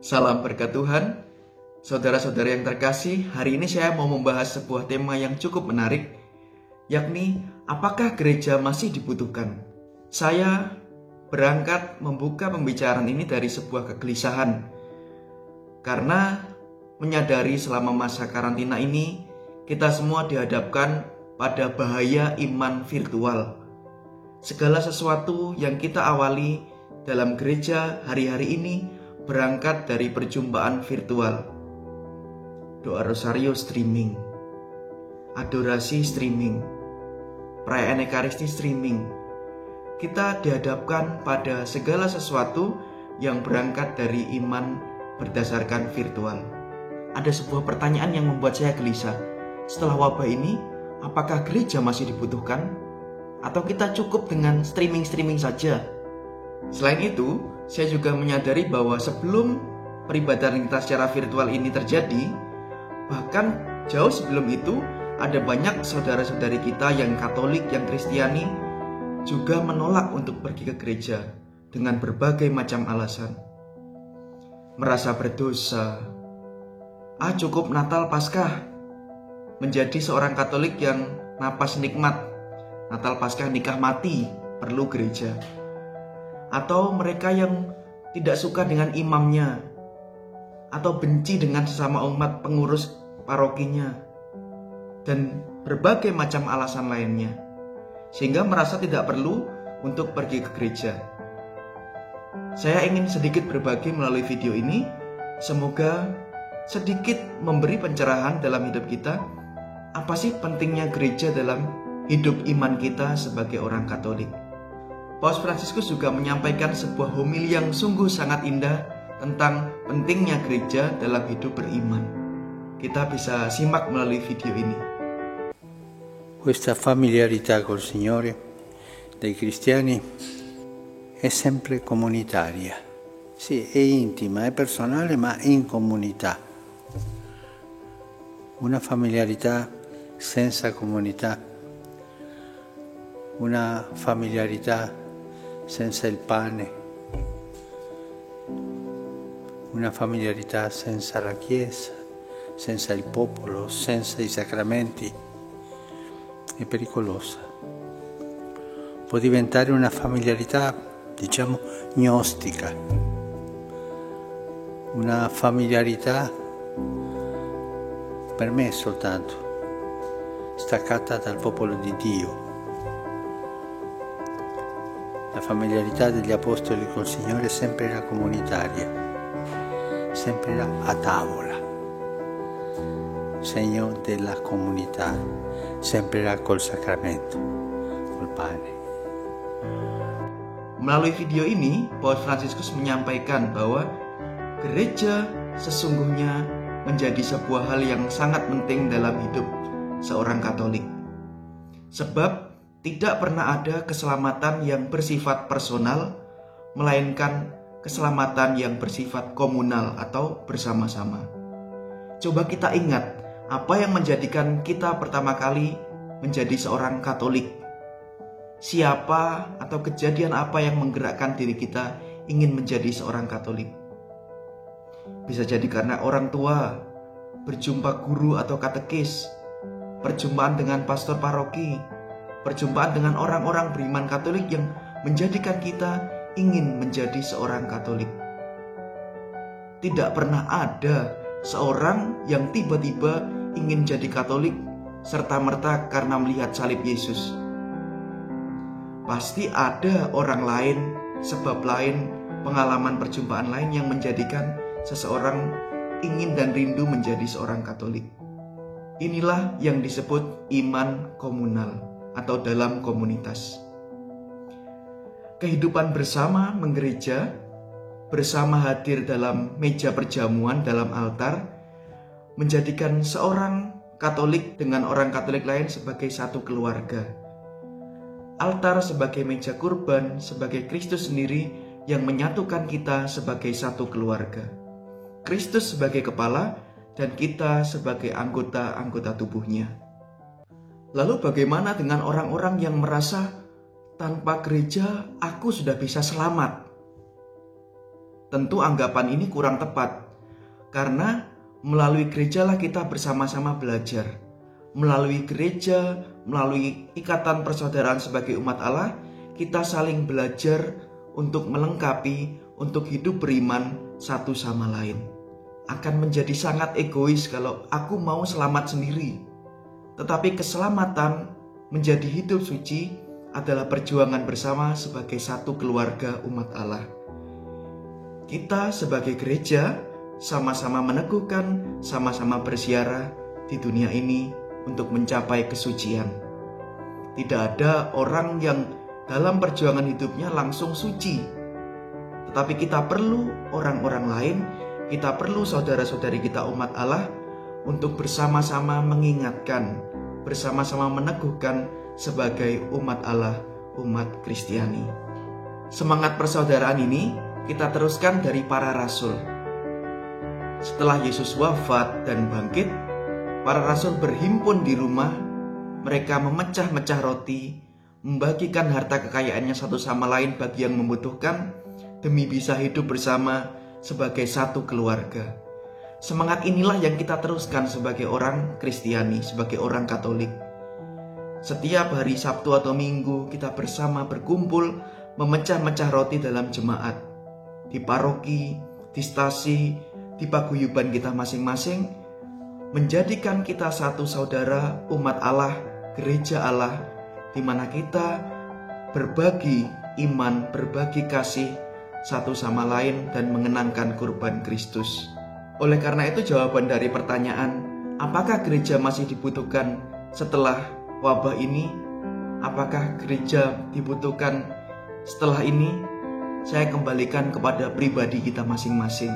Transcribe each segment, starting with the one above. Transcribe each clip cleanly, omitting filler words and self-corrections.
Salam berkat Tuhan. Saudara-saudara yang terkasih, hari ini saya mau membahas sebuah tema yang cukup menarik, yakni apakah gereja masih dibutuhkan? Saya berangkat membuka pembicaraan ini dari sebuah kegelisahan, karena menyadari selama masa karantina ini, kita semua dihadapkan pada bahaya iman virtual. Segala sesuatu yang kita awali dalam gereja hari-hari ini berangkat dari perjumpaan virtual. Doa rosario streaming, adorasi streaming, perayaan ekaristi streaming. Kita dihadapkan pada segala sesuatu yang berangkat dari iman berdasarkan virtual. Ada sebuah pertanyaan yang membuat saya gelisah. Setelah wabah ini, apakah gereja masih dibutuhkan? Atau kita cukup dengan streaming saja? Selain itu, saya juga menyadari bahwa sebelum peribadatan kita secara virtual ini terjadi, bahkan jauh sebelum itu, ada banyak saudara-saudari kita yang Katolik, yang Kristiani juga menolak untuk pergi ke gereja dengan berbagai macam alasan. Merasa berdosa, cukup Natal Paskah. Menjadi seorang Katolik yang napas nikmat, Natal Paskah nikah mati, perlu gereja. Atau mereka yang tidak suka dengan imamnya, atau benci dengan sesama umat pengurus parokinya, dan berbagai macam alasan lainnya, sehingga merasa tidak perlu untuk pergi ke gereja. Saya ingin sedikit berbagi melalui video ini, semoga sedikit memberi pencerahan dalam hidup kita. Apa sih pentingnya gereja dalam hidup iman kita sebagai orang Katolik? Paus Fransiskus juga menyampaikan sebuah homili yang sungguh sangat indah tentang pentingnya gereja dalam hidup beriman. Kita bisa simak melalui video ini. Questa familiarità col Signore dei cristiani è sempre comunitaria. Sì, è intima, è personale, ma in comunità. Una familiarità senza comunità, una familiarità senza il pane, una familiarità senza la Chiesa, senza il popolo, senza i sacramenti, è pericolosa. Può diventare una familiarità, diciamo, gnostica, una familiarità per me soltanto staccata dal popolo di Dio. La familiarità degli apostoli col Signore sempre era comunitaria, sempre era a tavola, segno della comunità, sempre era col sacramento, col pane. Melalui video ini, Paus Fransiskus menyampaikan bahwa gereja sesungguhnya menjadi sebuah hal yang sangat penting dalam hidup seorang Katolik. Sebab tidak pernah ada keselamatan yang bersifat personal, melainkan keselamatan yang bersifat komunal atau bersama-sama. Coba kita ingat, apa yang menjadikan kita pertama kali menjadi seorang Katolik? Siapa atau kejadian apa yang menggerakkan diri kita ingin menjadi seorang Katolik? Bisa jadi karena orang tua, berjumpa guru atau katekis, perjumpaan dengan pastor paroki, perjumpaan dengan orang-orang beriman Katolik yang menjadikan kita ingin menjadi seorang Katolik. Tidak pernah ada seorang yang tiba-tiba ingin jadi Katolik serta-merta karena melihat salib Yesus. Pasti ada orang lain, sebab lain, pengalaman perjumpaan lain yang menjadikan seseorang ingin dan rindu menjadi seorang Katolik. Inilah yang disebut iman komunal atau dalam komunitas. Kehidupan bersama menggereja, bersama hadir dalam meja perjamuan dalam altar, menjadikan seorang Katolik dengan orang Katolik lain sebagai satu keluarga. Altar sebagai meja kurban, sebagai Kristus sendiri yang menyatukan kita sebagai satu keluarga. Kristus sebagai kepala dan kita sebagai anggota-anggota tubuhnya. Lalu bagaimana dengan orang-orang yang merasa tanpa gereja aku sudah bisa selamat? Tentu anggapan ini kurang tepat, karena melalui gerejalah kita bersama-sama belajar. Melalui gereja, melalui ikatan persaudaraan sebagai umat Allah, kita saling belajar untuk melengkapi, untuk hidup beriman satu sama lain. Akan menjadi sangat egois kalau aku mau selamat sendiri. Tetapi keselamatan menjadi hidup suci adalah perjuangan bersama sebagai satu keluarga umat Allah. Kita sebagai gereja sama-sama meneguhkan, sama-sama bersiara di dunia ini untuk mencapai kesucian. Tidak ada orang yang dalam perjuangan hidupnya langsung suci. Tetapi kita perlu orang-orang lain, kita perlu saudara-saudari kita umat Allah untuk bersama-sama mengingatkan, bersama-sama meneguhkan sebagai umat Allah, umat Kristiani. Semangat persaudaraan ini kita teruskan dari para rasul. Setelah Yesus wafat dan bangkit, para rasul berhimpun di rumah. Mereka memecah-mecah roti, membagikan harta kekayaannya satu sama lain bagi yang membutuhkan, demi bisa hidup bersama sebagai satu keluarga. Semangat inilah yang kita teruskan sebagai orang Kristiani, sebagai orang Katolik. Setiap hari Sabtu atau Minggu kita bersama berkumpul, memecah-mecah roti dalam jemaat. Di paroki, di stasi, di paguyuban kita masing-masing, menjadikan kita satu saudara umat Allah, gereja Allah, di mana kita berbagi iman, berbagi kasih satu sama lain dan mengenangkan kurban Kristus. Oleh karena itu jawaban dari pertanyaan, apakah gereja masih dibutuhkan setelah wabah ini? Apakah gereja dibutuhkan setelah ini? Saya kembalikan kepada pribadi kita masing-masing.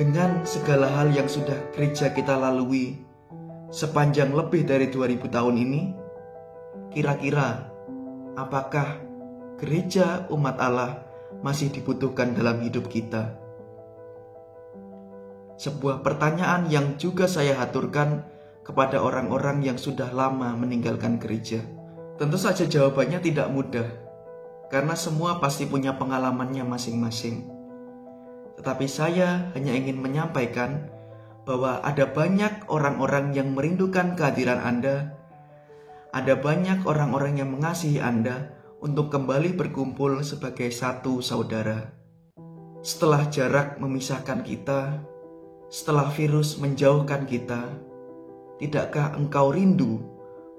Dengan segala hal yang sudah gereja kita lalui sepanjang lebih dari 2000 tahun ini, kira-kira apakah gereja umat Allah masih dibutuhkan dalam hidup kita? Sebuah pertanyaan yang juga saya haturkan kepada orang-orang yang sudah lama meninggalkan gereja. Tentu saja jawabannya tidak mudah, karena semua pasti punya pengalamannya masing-masing. Tetapi saya hanya ingin menyampaikan bahwa ada banyak orang-orang yang merindukan kehadiran Anda. Ada banyak orang-orang yang mengasihi Anda untuk kembali berkumpul sebagai satu saudara. Setelah jarak memisahkan kita, setelah virus menjauhkan kita, tidakkah engkau rindu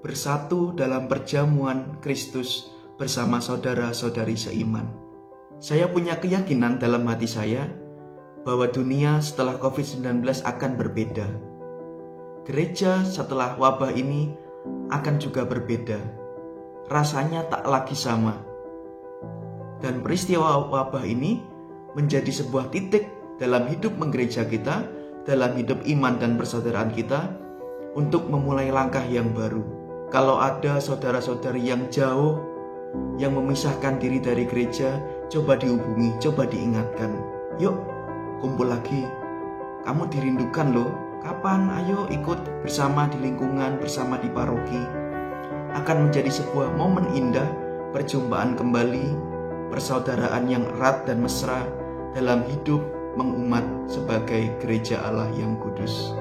bersatu dalam perjamuan Kristus bersama saudara-saudari seiman? Saya punya keyakinan dalam hati saya bahwa dunia setelah COVID-19 akan berbeda. Gereja setelah wabah ini akan juga berbeda. Rasanya tak lagi sama. Dan peristiwa wabah ini menjadi sebuah titik dalam hidup menggereja kita, dalam hidup iman dan persaudaraan kita, untuk memulai langkah yang baru. Kalau ada saudara-saudari yang jauh, yang memisahkan diri dari gereja, coba dihubungi, coba diingatkan. Yuk, kumpul lagi. Kamu dirindukan loh. Kapan? Ayo ikut bersama di lingkungan, bersama di paroki. Akan menjadi sebuah momen indah, perjumpaan kembali, persaudaraan yang erat dan mesra dalam hidup mengumat sebagai gereja Allah yang kudus.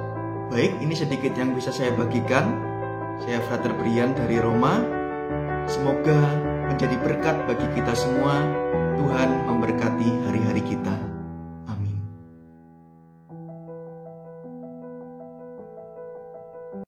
Baik, ini sedikit yang bisa saya bagikan. Saya Frater Brian dari Roma. Semoga menjadi berkat bagi kita semua. Tuhan